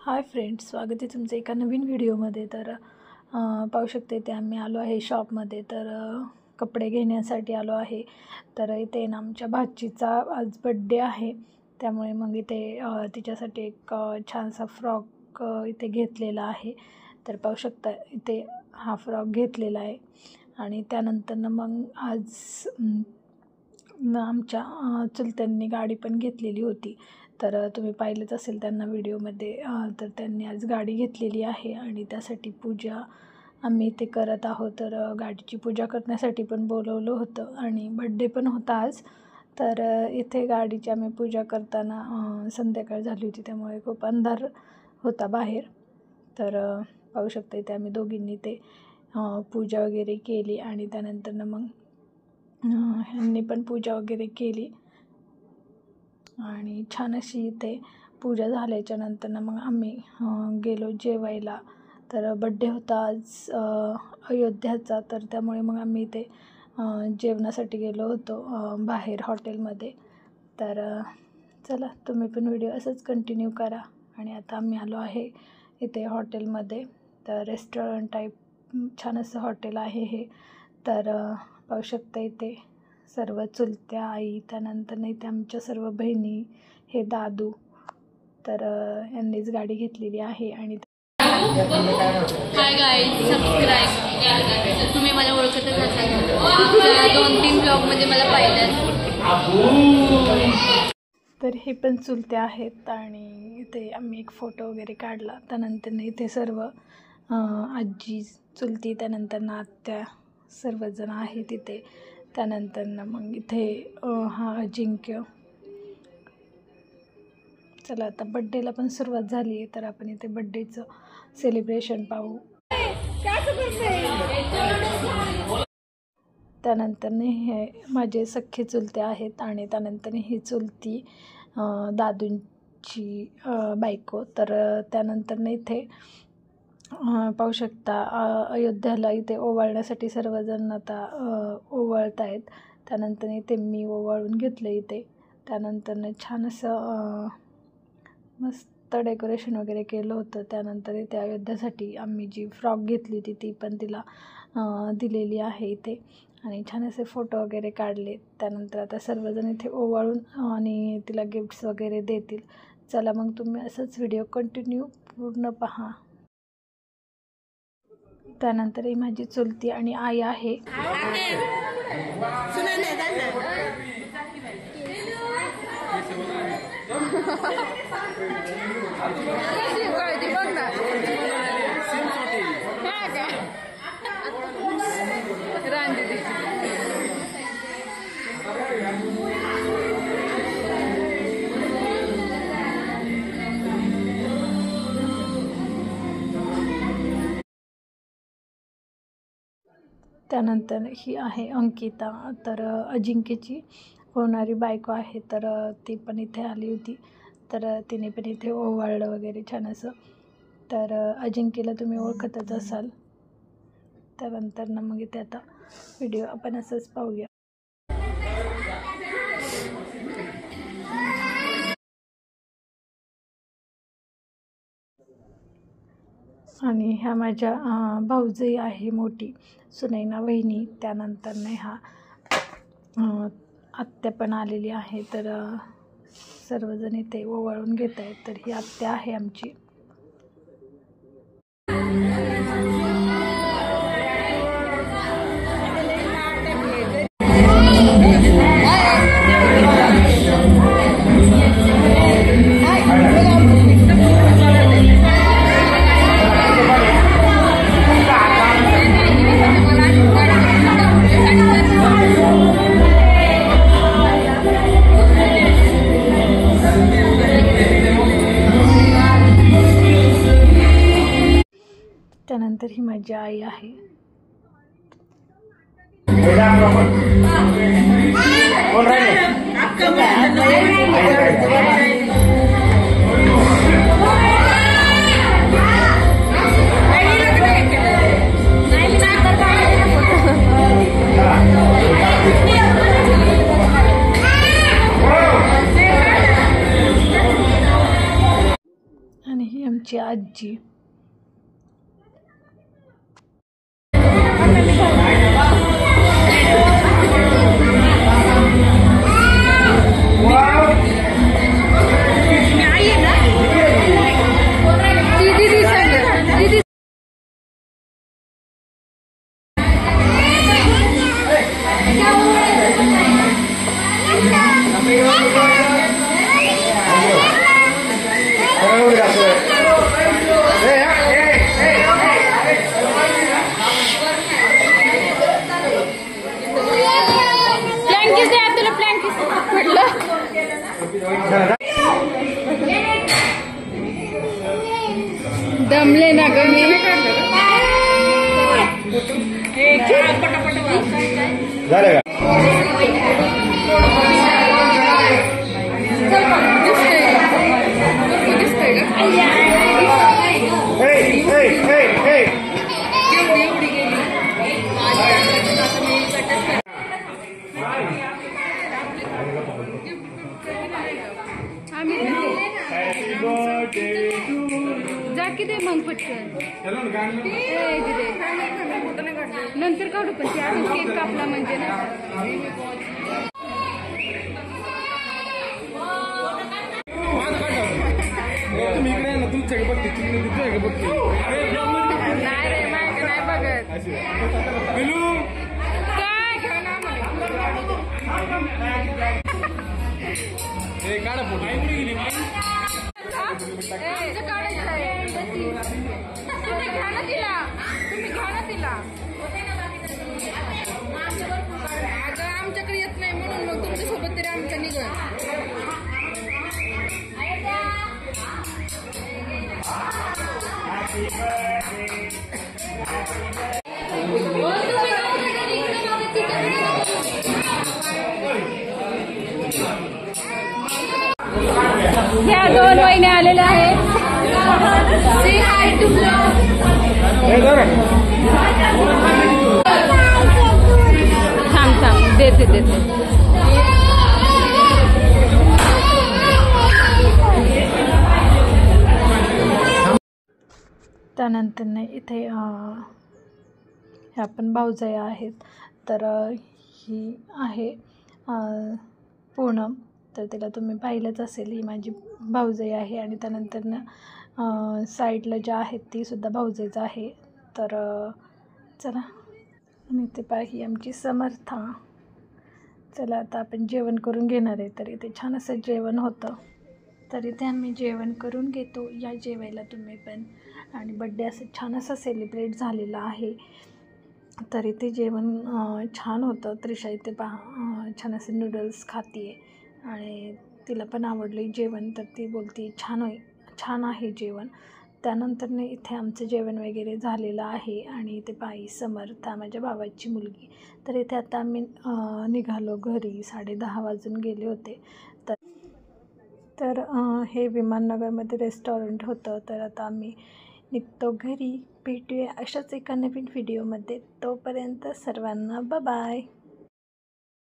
Hi friends, स्वागत आहे तुमचं एका नवीन व्हिडिओमध्ये। तर पाहू शकते ते आम्ही आलो आहे शॉपमध्ये। तर कपडे घेण्यासाठी आलो आहे। तर इथे ना आमच्या भाचीचा आज बड्डे आहे, त्यामुळे मग इथे तिच्यासाठी एक छानसा फ्रॉक इथे घेतलेला आहे। तर पाहू शकता इथे हा फ्रॉक घेतलेला आहे। आणि त्यानंतर मग आज आमच्या चुलत्यांनी गाडी पण घेतलेली होती। तर तुम्ही पाहिलंच असेल त्यांना व्हिडिओमध्ये। तर त्यांनी आज गाडी घेतलेली आहे आणि त्यासाठी पूजा आम्ही ते करत आहोत। तर गाडीची पूजा करण्यासाठी पण बोलवलं होतं आणि बड्डे पण होता आज। तर इथे गाडीची आम्ही पूजा करताना संध्याकाळ झाली होती, त्यामुळे खूप अंधार होता बाहेर। तर पाहू शकता इथे आम्ही दोघींनी ते पूजा वगैरे केली आणि त्यानंतर मग ह्यांनी पण पूजा वगैरे केली आणि छान अशी इथे पूजा झाल्याच्या नंतर मग आम्ही गेलो जेवायला। तर बड्डे होता आज अयोध्याचा, तर त्यामुळे मग आम्ही इथे जेवणासाठी गेलो होतो बाहेर हॉटेलमध्ये। तर चला तुम्ही पण व्हिडिओ असंच कंटिन्यू करा। आणि आता आम्ही आलो आहे इथे हॉटेलमध्ये। तर रेस्टॉरंट टाईप छान असं हॉटेल आहे हे। तर पाहू शकता इथे सर्व चुलत्या, आई, त्यानंतर इथे आमच्या सर्व बहिणी, हे दादू। तर यांनीच गाडी घेतलेली आहे। आणि हाय गाईज, सबस्क्राईब। तुम्ही मला ओळखतच असाल, 2-3 ब्लॉगमध्ये मला पाहिलं। तर हे पण चुलते आहेत आणि इथे आम्ही एक फोटो वगैरे काढला। त्यानंतर इथे सर्व आजी, चुलती, त्यानंतर आत्या सर्वजण आहेत इथे। त्यानंतर मग इथे हा अजिंक्य। चला आता बड्डेला पण सुरुवात झाली आहे, तर आपण इथे बड्डेचं सेलिब्रेशन पाहू। त्यानंतर हे माझे सख्खे चुलते आहेत आणि त्यानंतर ही चुलती दादूंची बायको। तर त्यानंतर इथे पाहू शकता अयोध्याला इथे ओवाळण्यासाठी सर्वजण आता ओवाळत आहेत। त्यानंतर इथे मी ओवाळून घेतलं इथे। त्यानंतर छान असं मस्त डेकोरेशन वगैरे केलं होतं। त्यानंतर इथे अयोध्यासाठी आम्ही जी फ्रॉक घेतली होती ती पण तिला दिलेली आहे इथे आणि छान असे फोटो वगैरे काढले। त्यानंतर आता सर्वजण इथे ओवाळून आणि तिला गिफ्ट्स वगैरे देतील। चला मग तुम्ही असंच व्हिडिओ कंटिन्यू पूर्ण पहा। त्यानंतर ही माझी चुलती आणि आई आहे। त्यानंतर ही आहे अंकिता, तर अजिंक्यची होणारी बायको आहे। तर ती पण इथे आली होती, तर तिने पण इथे ओवाळलं वगैरे छान असं। तर अजिंक्यला तुम्ही ओळखतच असाल। त्यानंतर मग इथे आता व्हिडिओ आपण असंच पाहूया। आणि ह्या माझ्या भाऊजई आहे मोठी, सुनैना वहिनी। त्यानंतर हा आत्या पण आलेली आहे। तर सर्वजण इथे ओवाळून घेत आहेत। तर ही आत्या आहे आमची। त्यानंतर ही माझी आई आहे। आणि ही आमची आजी. दमले ना ग मी. जा की ते मग पटकन नंतर काढू पण ते अजून केक कापला म्हणजे ना. नाही रे नाही बघत काय काढा फोटो तुम्ही घ्या ना तिला. अगं आमच्याकडे येत नाही म्हणून मग तुमच्यासोबत तरी आमच्या निघण. ह्या 2 वहिनी आलेल्या आहेत. थांब देते. त्यानंतर नाही इथे ह्या पण भाऊजाया आहेत. तर ही आहे पूनम. तर तिला तुम्ही पाहिलंच असेल, ही माझी भाऊजाई आहे. आणि त्यानंतर साईडला ज्या आहेत तीसुद्धा भाऊजाईच आहे. तर चला. आणि ते ही आमची समर्था. चला आता आपण जेवण करून घेणार आहे. तर इथे छान असं जेवण होतं. तर इथे आम्ही जेवण करून घेतो. या जेवायला तुम्ही पण. आणि बड्डे असं छान असं सेलिब्रेट झालेला आहे. तर इथे जेवण छान होतं. त्रिशा इथे छान असं नूडल्स खाते आहे आणि तिला पण आवडले जेवण. तर ती बोलते छान आहे जेवण. त्यानंतर इथे आमचं जेवण वगैरे झालेलं आहे. आणि इथे समर्था माझ्या भावाची मुलगी. तर इथे आता आम्ही निघालो घरी. 10:30 वाजून गेले होते. तर हे विमाननगरमध्ये रेस्टॉरंट होतं. तर आता आम्ही निघतो घरी. भेटूया अशाच एका नवीन व्हिडिओमध्ये. तोपर्यंत सर्वांना बाय.